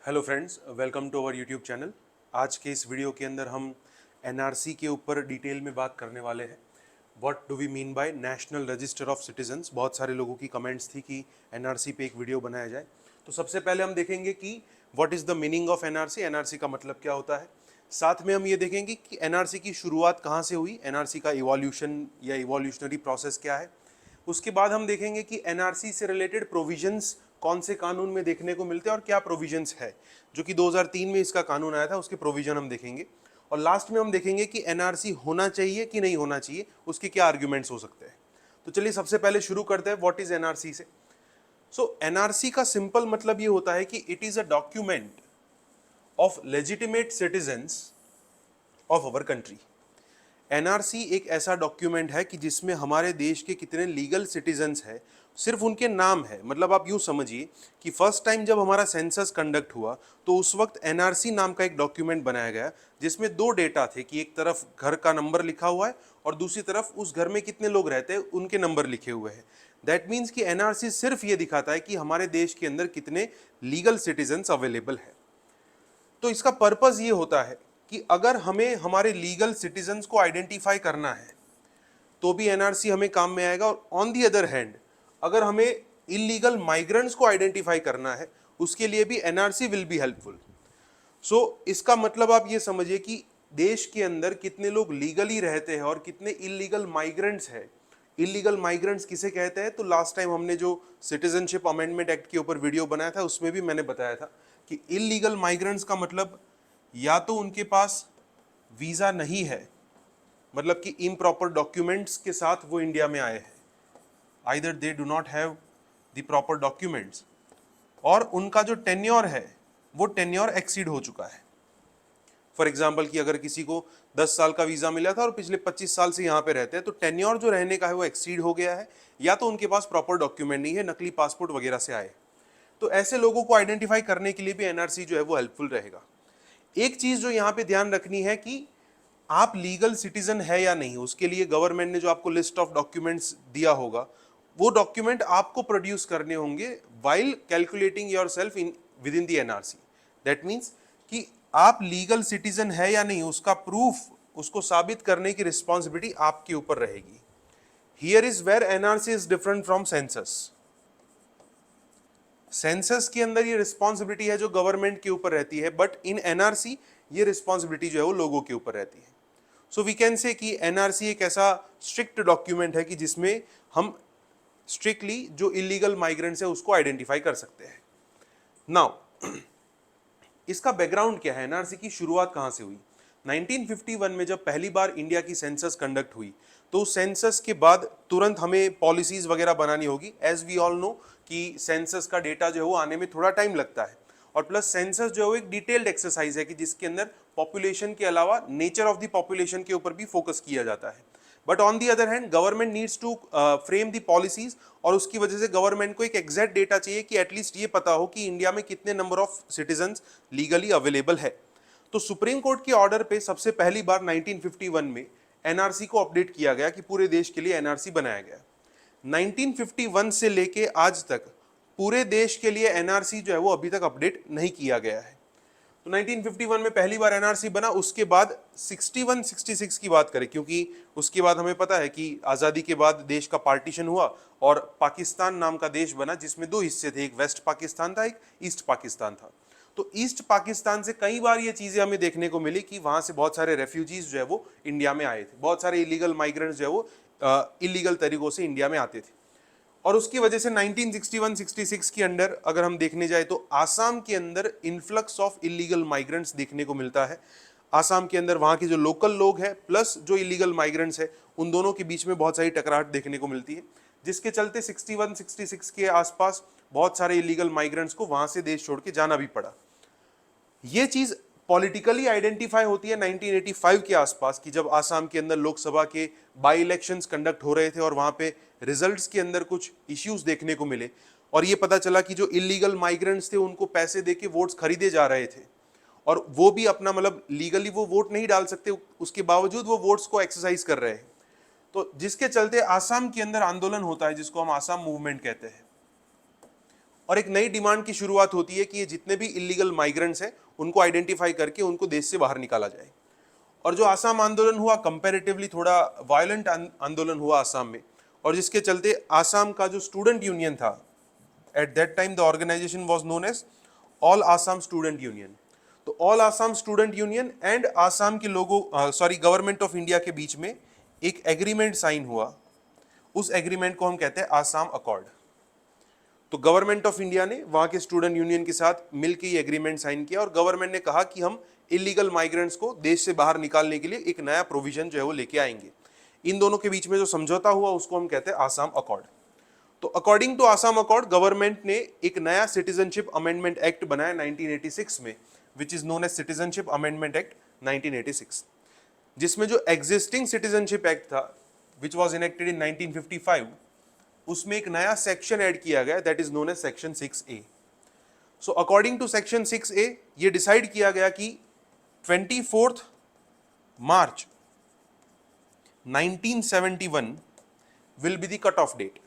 Hello friends, welcome to our YouTube channel. आज के इस वीडियो के अंदर हम एनआरसी के ऊपर डिटेल में बात करने वाले हैं। What do we mean by national register of citizens. बहुत सारे लोगों की कमेंट्स थी कि एनआरसी पे एक वीडियो बनाया जाए। तो सबसे पहले हम देखेंगे कि what is the meaning of NRC, NRC का मतलब क्या होता है। साथ में हम ये देखेंगे कि एनआरसी की शुरुआत कहाँ से हुई, एनआरसी का इवोल्यूशन या इवोल्यूशनरी प्रोसेस क्या है। उसके बाद हम देखेंगे कि एनआरसी से रिलेटेड प्रोविजंस कौन से कानून में देखने को मिलते हैं और क्या प्रोविजंस है, जो कि 2003 में इसका कानून आया था, उसके प्रोविजन हम देखेंगे। और लास्ट में हम देखेंगे कि एनआरसी होना चाहिए कि नहीं होना चाहिए, उसके क्या आर्ग्यूमेंट्स हो सकते हैं। तो चलिए सबसे पहले शुरू करते हैं व्हाट इज एनआरसी से। सो एनआरसी का सिंपल मतलब ये होता है कि it is a document of legitimate citizens of our country. NRC एक ऐसा डॉक्यूमेंट है कि जिसमें हमारे देश के कितने लीगल सिटीजन्स हैं, सिर्फ उनके नाम है। मतलब आप यूँ समझिए कि फर्स्ट टाइम जब हमारा सेंसस कंडक्ट हुआ तो उस वक्त एनआरसी नाम का एक डॉक्यूमेंट बनाया गया, जिसमें दो डेटा थे कि एक तरफ घर का नंबर लिखा हुआ है और दूसरी तरफ उस घर में कितने लोग रहते हैं उनके नंबर लिखे हुए हैं। दैट मीन्स कि एनआरसी सिर्फ ये दिखाता है कि हमारे देश के अंदर कितने लीगल सिटीजन्स अवेलेबल है। तो इसका पर्पस ये होता है कि अगर हमें हमारे लीगल सिटीजन्स को आइडेंटिफाई करना है तो भी एनआरसी हमें काम में आएगा। और ऑन दी अदर हैंड अगर हमें इलीगल माइग्रेंट्स को आइडेंटिफाई करना है उसके लिए भी एनआरसी विल बी हेल्पफुल। सो इसका मतलब आप ये समझिए कि देश के अंदर कितने लोग लीगली रहते हैं और कितने इलीगल माइग्रेंट्स हैं। इलीगल माइग्रेंट्स किसे कहते हैं, तो लास्ट टाइम हमने जो सिटीजनशिप अमेंडमेंट एक्ट के ऊपर वीडियो बनाया था उसमें भी मैंने बताया था कि इलीगल माइग्रेंट्स का मतलब या तो उनके पास वीज़ा नहीं है, मतलब कि इम्प्रॉपर डॉक्यूमेंट्स के साथ वो इंडिया में आए हैं, either they do not have the proper documents, और उनका जो टेन्योर है वो टेन्योर एक्सीड हो चुका है। फॉर एग्जाम्पल कि अगर किसी को 10 साल का वीज़ा मिला था और पिछले 25 साल से यहाँ पे रहते हैं तो टेन्योर जो रहने का है वो एक्सीड हो गया है, या तो उनके पास प्रॉपर डॉक्यूमेंट नहीं है, नकली पासपोर्ट वगैरह से आए। तो ऐसे लोगों को आइडेंटिफाई करने के लिए भी एनआरसी जो है वो हेल्पफुल रहेगा। एक चीज़ जो यहाँ पे ध्यान रखनी है कि आप लीगल सिटीजन है या नहीं, उसके लिए गवर्नमेंट ने जो आपको लिस्ट ऑफ डॉक्यूमेंट्स दिया होगा वो डॉक्यूमेंट आपको प्रोड्यूस करने होंगे while calculating yourself in with in the NRC. That means कि आप लीगल सिटीजन है या नहीं उसका प्रूफ, उसको साबित करने की रिस्पॉन्सिबिलिटी आपके ऊपर रहेगी। Here is where NRC is different from census. Census के अंदर ये रिस्पॉन्सिबिलिटी है जो गवर्नमेंट के ऊपर रहती है, बट इन एनआरसी ये रिस्पॉन्सिबिलिटी जो है वो लोगों के ऊपर रहती है। सो वी कैन से कि एनआरसी एक ऐसा स्ट्रिक्ट डॉक्यूमेंट है कि जिसमें हम स्ट्रिक्टली जो इलीगल माइग्रेंट्स है उसको आइडेंटिफाई कर सकते हैं। नाउ इसका बैकग्राउंड क्या है, एनआरसी की शुरुआत कहां से हुई। 1951 में जब पहली बार इंडिया की सेंसस कंडक्ट हुई तो सेंसस के बाद तुरंत हमें पॉलिसीज वगैरह बनानी होगी। एज वी ऑल नो कि सेंसस का डेटा जो है वो आने में थोड़ा टाइम लगता है, और प्लस सेंसस जो है वो एक डिटेल्ड एक्सरसाइज है कि जिसके अंदर पॉपुलेशन के अलावा नेचर ऑफ द पॉपुलेशन के ऊपर भी फोकस किया जाता है। But on the other hand government needs to frame the policies, और उसकी वजह से गवर्नमेंट को एक एग्जैक्ट डेटा चाहिए कि एटलीस्ट ये पता हो कि इंडिया में कितने number of citizens legally available है। तो सुप्रीम कोर्ट के ऑर्डर पे सबसे पहली बार 1951 में एनआरसी को अपडेट किया गया कि पूरे देश के लिए एनआरसी बनाया गया। 1951 से लेके आज तक पूरे देश के लिए एनआरसी जो है वो अभी तक अपडेट नहीं किया गया है। तो 1951 में पहली बार एनआरसी बना, उसके बाद 61 66 की बात करें, क्योंकि उसके बाद हमें पता है कि आज़ादी के बाद देश का पार्टीशन हुआ और पाकिस्तान नाम का देश बना जिसमें दो हिस्से थे, एक वेस्ट पाकिस्तान था, एक ईस्ट पाकिस्तान था। तो ईस्ट पाकिस्तान से कई बार ये चीज़ें हमें देखने को मिली कि वहाँ से बहुत सारे रेफ्यूजीज जो है वो इंडिया में आए थे, बहुत सारे इलीगल माइग्रेंट्स जो है वो इलीगल तरीकों से इंडिया में आते थे। और उसकी वजह से 1961-66 के अंडर अगर हम देखने जाए तो आसाम के अंदर इन्फ्लक्स ऑफ इलीगल माइग्रेंट्स देखने को मिलता है। आसाम के अंदर वहाँ के जो लोकल लोग हैं प्लस जो इलीगल माइग्रेंट्स है उन दोनों के बीच में बहुत सारी टकराहट देखने को मिलती है, जिसके चलते 61-66 के आसपास बहुत सारे इलीगल माइग्रेंट्स को वहाँ से देश छोड़ के जाना भी पड़ा। ये चीज़ पॉलिटिकली आइडेंटिफाई होती है 1985 के आसपास कि जब आसाम के अंदर लोकसभा के बाई इलेक्शंस कंडक्ट हो रहे थे और वहाँ पे रिजल्ट्स के अंदर कुछ इश्यूज देखने को मिले, और ये पता चला कि जो इलीगल माइग्रेंट्स थे उनको पैसे देके वोट्स खरीदे जा रहे थे, और वो भी अपना मतलब लीगली वो वोट नहीं डाल सकते, उसके बावजूद वो वोट्स को एक्सरसाइज कर रहे हैं। तो जिसके चलते आसाम के अंदर आंदोलन होता है जिसको हम आसाम मूवमेंट कहते हैं। और एक नई डिमांड की शुरुआत होती है कि ये जितने भी इलीगल माइग्रेंट्स हैं उनको आइडेंटिफाई करके उनको देश से बाहर निकाला जाए। और जो आसाम आंदोलन हुआ, कंपैरेटिवली थोड़ा वायलेंट आंदोलन हुआ आसाम में, और जिसके चलते आसाम का जो स्टूडेंट यूनियन था, at that time the organisation was known as all Assam student union. तो all Assam student union and Assam के लोगों गवर्नमेंट ऑफ इंडिया के बीच में एक एग्रीमेंट साइन हुआ। उस एग्रीमेंट को हम कहते हैं आसाम अकॉर्ड। तो गवर्नमेंट ऑफ इंडिया ने वहां के स्टूडेंट यूनियन के साथ मिलकर ये एग्रीमेंट साइन किया और गवर्नमेंट ने कहा कि हम इलीगल माइग्रेंट्स को देश से बाहर निकालने के लिए एक नया प्रोविजन जो है वो लेके आएंगे। इन दोनों के बीच में जो समझौता हुआ उसको हम कहते हैं आसाम अकॉर्ड। तो according to Assam accord, government ने एक नया सिटीजनशिप अमेंडमेंट एक्ट बनाया 1986 में, which is known as citizenship amendment act 1986, जिसमें जो एग्जिस्टिंग सिटीजनशिप एक्ट था विच वॉज इनेक्टेड इन 1955, उसमें एक नया सेक्शन ऐड किया गया that is known as section 6A। So according to section 6A ये डिसाइड किया गया कि 24 March 1971 will be the cut off date.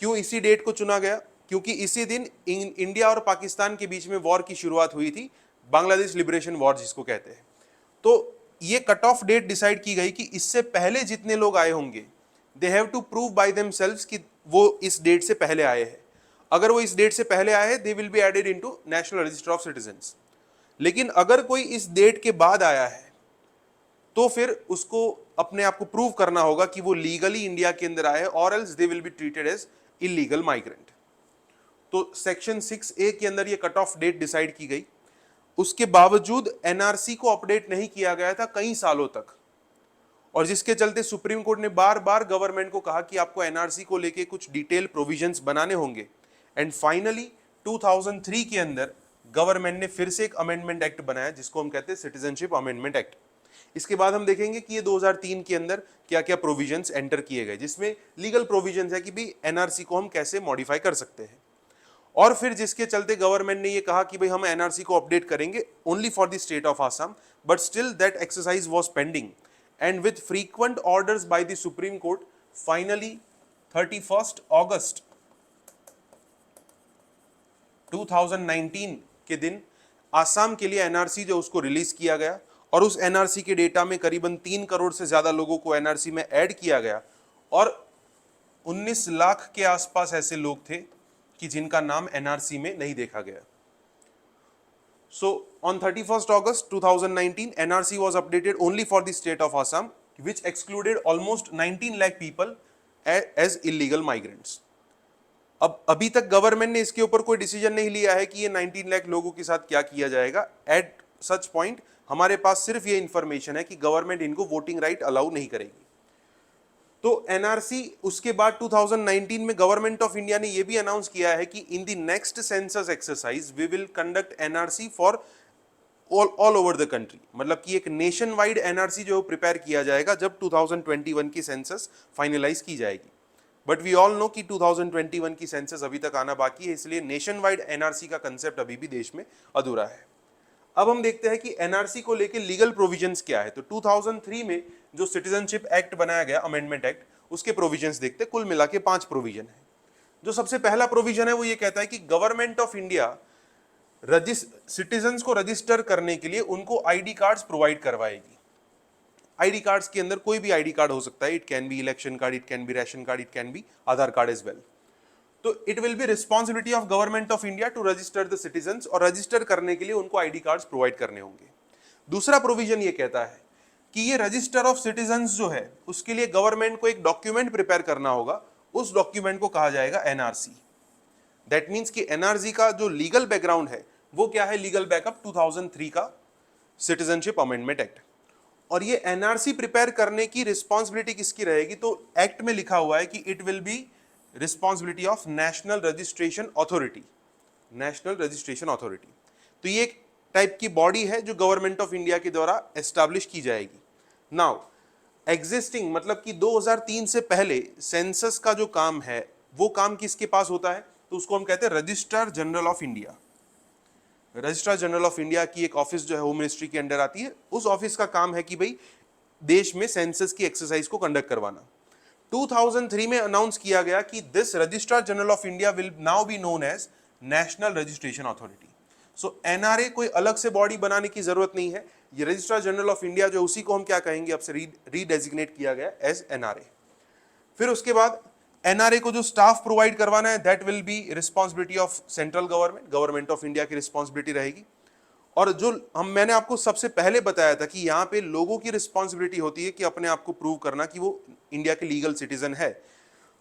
क्यों इसी डेट को चुना गया? क्योंकि इसी दिन इंडिया और पाकिस्तान के बीच में वॉर की शुरुआत हुई थी, बांग्लादेश लिबरेशन वॉर जिसको कहते हैं। तो ये कट ऑफ डेट डिसाइड की गई कि इससे पहले जितने लोग आए होंगे they have to prove by themselves कि वो इस डेट से पहले आए हैं। अगर वो इस डेट से पहले आए हैं they will be added into national register of citizens. लेकिन अगर कोई इस डेट के बाद आया है तो फिर उसको अपने आप को प्रूव करना होगा कि वो लीगली इंडिया के अंदर आए हैं, और else they will be treated as illegal migrant. तो सेक्शन 6A के अंदर ये कट ऑफ डेट डिसाइड की गई। उसके बावजूद एनआरसी को अपडेट नहीं किया गया था कई सालों तक, और जिसके चलते सुप्रीम कोर्ट ने बार बार गवर्नमेंट को कहा कि आपको एनआरसी को लेके कुछ डिटेल प्रोविजंस बनाने होंगे। एंड फाइनली 2003 के अंदर गवर्नमेंट ने फिर से एक अमेंडमेंट एक्ट बनाया जिसको हम कहते हैं सिटीजनशिप अमेंडमेंट एक्ट। इसके बाद हम देखेंगे कि ये 2003 के अंदर क्या क्या प्रोविजंस एंटर किए गए, जिसमें लीगल प्रोविजंस है कि भी एनआरसी को हम कैसे मॉडिफाई कर सकते हैं। और फिर जिसके चलते गवर्नमेंट ने ये कहा कि भाई हम एनआरसी को अपडेट करेंगे only for the state of Assam, but still that exercise was pending and with frequent orders by the supreme court finally 31 अगस्त 2019 के दिन आसाम के लिए एनआरसी जो उसको रिलीज किया गया, और उस एनआरसी के डेटा में करीबन 3 करोड़ से ज्यादा लोगों को एनआरसी में ऐड किया गया, और 19 लाख के आसपास ऐसे लोग थे कि जिनका नाम एनआरसी में नहीं देखा गया। So on 31 August 2019 NRC was updated only for the state of Assam, which excluded almost 19 lakh people as illegal migrants. अब अभी तक गवर्नमेंट ने इसके ऊपर कोई डिसीजन नहीं लिया है कि ये 19 लाख लोगों के साथ क्या किया जाएगा। एट सच पॉइंट हमारे पास सिर्फ ये इंफॉर्मेशन है कि गवर्नमेंट इनको वोटिंग राइट अलाउ नहीं करेगी। तो एनआरसी उसके बाद 2019 में गवर्नमेंट ऑफ इंडिया ने यह भी अनाउंस किया है कि in the next census exercise we will conduct NRC for all over the country. मतलब कि एक नेशन वाइड एनआरसी जो प्रिपेयर किया जाएगा जब 2021 की सेंसस फाइनलाइज की जाएगी। बट वी ऑल नो कि 2021 की सेंसस अभी तक आना बाकी है, इसलिए नेशन वाइड एनआरसी का कंसेप्ट अभी भी देश में अधूरा है। अब हम देखते हैं कि एनआरसी को लेकर लीगल प्रोविजंस क्या है। तो 2003 में जो सिटीजनशिप एक्ट बनाया गया, अमेंडमेंट एक्ट, उसके प्रोविजंस देखते हैं। कुल मिला के 5 प्रोविजन है। जो सबसे पहला प्रोविजन है वो ये कहता है कि गवर्नमेंट ऑफ इंडिया सिटीजन्स को रजिस्टर करने के लिए उनको आईडी कार्ड्स प्रोवाइड करवाएगी। आईडी कार्ड्स के अंदर कोई भी आईडी कार्ड हो सकता है, it can be election card, it can be ration card, it can be Aadhaar card as well. तो it will be responsibility of government of India to register the citizens, और register करने के लिए उनको ID cards provide करने होंगे। दूसरा provision ये कहता है कि ये रजिस्टर ऑफ सिटीजन्स जो है उसके लिए गवर्नमेंट को एक डॉक्यूमेंट प्रिपेयर करना होगा। उस डॉक्यूमेंट को कहा जाएगा एनआरसी। दैट मीन्स कि एनआरसी का जो लीगल बैकग्राउंड है वो क्या है? लीगल बैकअप 2003 का सिटीजनशिप अमेंडमेंट एक्ट। और ये एनआरसी प्रिपेयर करने की रिस्पॉन्सिबिलिटी किसकी रहेगी? तो एक्ट में लिखा हुआ है कि it will be responsibility of national registration authority. National registration authority, तो ये एक टाइप की बॉडी है जो गवर्नमेंट ऑफ इंडिया के द्वारा एस्टैब्लिश की जाएगी। नाउ एग्जिस्टिंग मतलब कि 2003 से पहले सेंसस का जो काम है वो काम किसके पास होता है? तो उसको हम कहते हैं registrar general of India. Registrar general of India की एक ऑफिस जो है होम मिनिस्ट्री के अंडर आती है। उस ऑफिस का काम है कि भाई देश में सेंसस की एक्सरसाइज को कंडक्ट करवाना। 2003 में अनाउंस किया गया कि this registrar general of India will now be known as national registration authority. So NRA कोई अलग से बॉडी बनाने की जरूरत नहीं है, ये रजिस्ट्रार जनरल ऑफ इंडिया जो उसी को हम क्या कहेंगे अब से रीडेजिग्नेट किया गया एज एनआरए। फिर उसके बाद एनआरए को जो स्टाफ प्रोवाइड करवाना है that will be responsibility of central government of India की रिस्पॉन्सिबिलिटी रहेगी। और जो मैंने आपको सबसे पहले बताया था कि यहाँ पे लोगों की रिस्पॉन्सिबिलिटी होती है कि अपने आप को प्रूव करना कि वो इंडिया के लीगल सिटीजन है।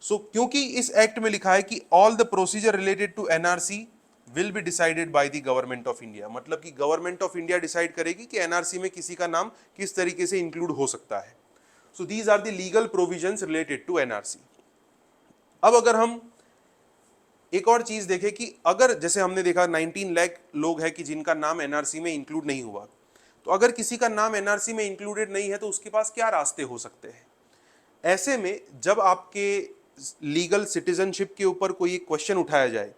सो क्योंकि इस एक्ट में लिखा है कि all the procedure related to NRC will be decided by the government of India, मतलब कि गवर्नमेंट ऑफ इंडिया डिसाइड करेगी कि एनआरसी में किसी का नाम किस तरीके से इंक्लूड हो सकता है। So these are the legal provisions related to NRC. अब अगर हम एक और चीज देखें कि अगर जैसे हमने देखा 19 लाख लोग हैं कि जिनका नाम एनआरसी में इंक्लूड नहीं हुआ, तो अगर किसी का नाम एनआरसी में इंक्लूडेड नहीं है तो उसके पास क्या रास्ते हो सकते हैं। ऐसे में जब आपके लीगल सिटीजनशिप के ऊपर कोई एक क्वेश्चन उठाया जाए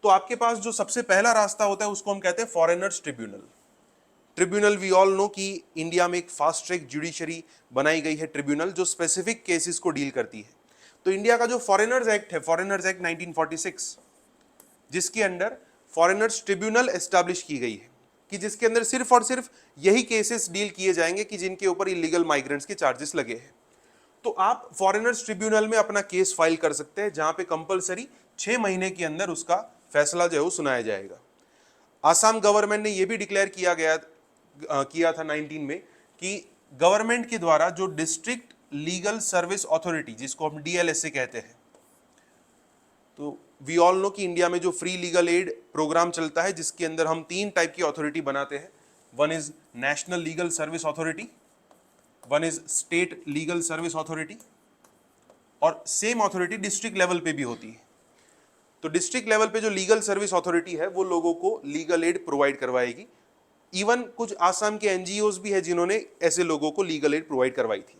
तो आपके पास जो सबसे पहला रास्ता होता है उसको हम कहते हैं foreigners tribunal. We all know कि इंडिया में एक फास्ट ट्रैक जुडिशरी बनाई गई है ट्रिब्यूनल जो स्पेसिफिक केसेस को डील करती है। तो इंडिया का जो फॉरेनर्स एक्ट है, फॉरेनर्स एक्ट 1946, जिसके अंडर फॉरेनर्स ट्रिब्यूनल एस्टैब्लिश की गई है कि जिसके अंदर सिर्फ और सिर्फ यही केसेस डील किए जाएंगे कि जिनके ऊपर इलीगल माइग्रेंट्स के चार्जेस लगे हैं। तो आप फॉरेनर्स ट्रिब्यूनल में अपना केस फाइल कर सकते हैं जहां पे कंपलसरी 6 महीने के अंदर उसका फैसला जो है वो सुनाया जाएगा। आसाम गवर्नमेंट ने यह भी डिक्लेयर किया था 19 में कि गवर्नमेंट के द्वारा जो डिस्ट्रिक्ट लीगल सर्विस अथॉरिटी, जिसको हम डीएलएसए कहते हैं, तो वी ऑल नो कि इंडिया में जो फ्री लीगल एड प्रोग्राम चलता है जिसके अंदर हम 3 टाइप की अथॉरिटी बनाते हैं। One is national legal service authority, one is state legal service authority, और सेम अथॉरिटी डिस्ट्रिक्ट लेवल पे भी होती है। तो डिस्ट्रिक्ट लेवल पे जो लीगल सर्विस अथॉरिटी है वो लोगों को लीगल एड प्रोवाइड करवाएगी। इवन कुछ आसाम के एनजीओज भी है जिन्होंने ऐसे लोगों को लीगल एड प्रोवाइड करवाई थी।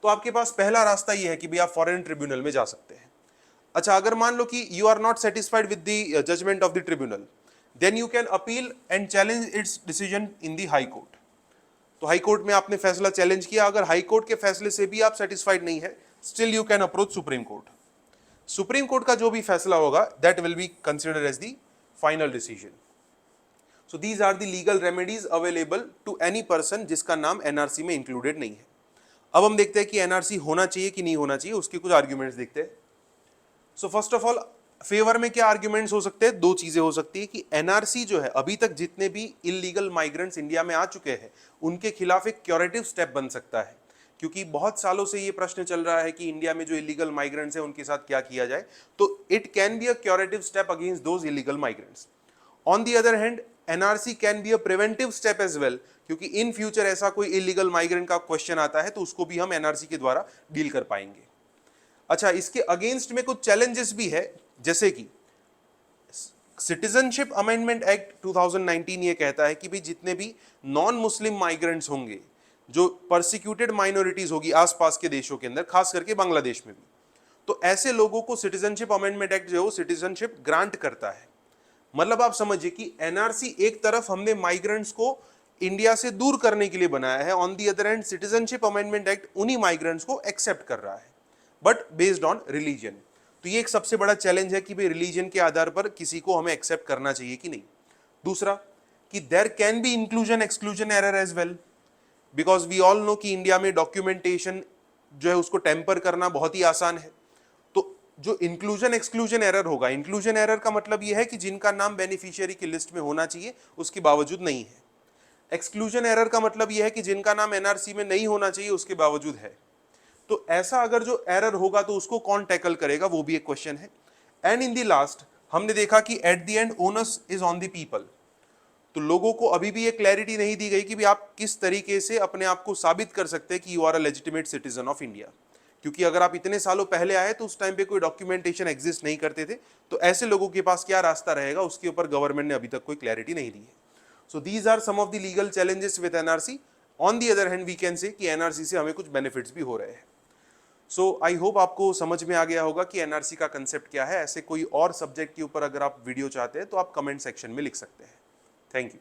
तो आपके पास पहला रास्ता ये है कि भाई आप फॉरेन ट्रिब्यूनल में जा सकते हैं। अच्छा, अगर मान लो कि you are not satisfied with the judgment of the tribunal, then you can appeal and challenge its decision in the high court. तो हाई कोर्ट में आपने फैसला चैलेंज किया, अगर हाई कोर्ट के फैसले से भी आप सेटिस्फाइड नहीं है, still you can approach supreme court. Supreme court का जो भी फैसला होगा that will be considered as the final decision. So these are the legal remedies available to any person जिसका नाम एनआरसी में इंक्लूडेड नहीं है। अब हम देखते हैं कि एनआरसी होना चाहिए कि नहीं होना चाहिए, उसके कुछ आर्ग्यूमेंट्स देखते हैं। So first of all, favour में क्या आर्ग्यूमेंट्स हो सकते हैं? 2 चीजें हो सकती है कि एनआरसी जो है, अभी तक जितने भी इलीगल माइग्रेंट्स इंडिया में आ चुके हैं उनके खिलाफ एक क्यूरेटिव स्टेप बन सकता है, क्योंकि बहुत सालों से ये प्रश्न चल रहा है कि इंडिया में जो इलीगल माइग्रेंट्स हैं उनके साथ क्या किया जाए। तो it can be a curative step against those illegal migrants. On the other hand, NRC can be a preventive step as well, क्योंकि इन फ्यूचर ऐसा कोई इलीगल माइग्रेंट का क्वेश्चन आता है तो उसको भी हम एनआरसी के द्वारा डील कर पाएंगे। अच्छा, इसके अगेंस्ट में कुछ चैलेंजेस भी है, जैसे कि सिटीजनशिप अमेंडमेंट एक्ट 2019 ये कहता है कि भी जितने भी नॉन मुस्लिम माइग्रेंट्स होंगे, जो परसिक्यूटेड माइनॉरिटीज होगी आसपास के देशों के अंदर, खास करके बांग्लादेश में भी, तो ऐसे लोगों को सिटीजनशिप अमेंडमेंट एक्ट जो है वो सिटीजनशिप ग्रांट करता है। मतलब आप समझिए कि एनआरसी एक तरफ हमने माइग्रेंट्स को इंडिया से दूर करने के लिए बनाया है, on the other hand citizenship amendment act उन्हीं माइग्रेंट्स को एक्सेप्ट कर रहा है, बट बेस्ड ऑन रिलीजन। तो ये एक सबसे बड़ा चैलेंज है कि भाई रिलीजन के आधार पर किसी को हमें एक्सेप्ट करना चाहिए कि नहीं। दूसरा कि there can be inclusion exclusion error as well, because we all know कि इंडिया में डॉक्यूमेंटेशन जो है उसको टेम्पर करना बहुत ही आसान है। तो जो इंक्लूजन एक्सक्लूजन एरर होगा, इंक्लूजन एरर का मतलब यह है कि जिनका नाम बेनिफिशियरी की लिस्ट में होना चाहिए उसके बावजूद नहीं है। एक्सक्लूजन एरर का मतलब यह है कि जिनका नाम एनआरसी में नहीं होना चाहिए उसके बावजूद है। तो ऐसा अगर जो एरर होगा तो उसको कौन टैकल करेगा, वो भी एक क्वेश्चन है। एंड इन द लास्ट हमने देखा कि at the end onus is on the people. तो लोगों को अभी भी ये क्लैरिटी नहीं दी गई कि भी आप किस तरीके से अपने आप को साबित कर सकते हैं कि you are a legitimate citizen of India, क्योंकि अगर आप इतने सालों पहले आए तो उस टाइम पे कोई डॉक्यूमेंटेशन एग्जिस्ट नहीं करते थे। तो ऐसे लोगों के पास क्या रास्ता रहेगा, उसके ऊपर गवर्नमेंट ने अभी तक कोई क्लैरिटी नहीं दी है। So these are some of the legal challenges with NRC. On the other hand we can say कि एनआरसी से हमें कुछ बेनिफिट्स भी हो रहे हैं। सो आई होप आपको समझ में आ गया होगा कि एनआरसी का कंसेप्ट क्या है। ऐसे कोई और सब्जेक्ट के ऊपर अगर आप वीडियो चाहते हैं तो आप कमेंट सेक्शन में लिख सकते हैं। Thank you.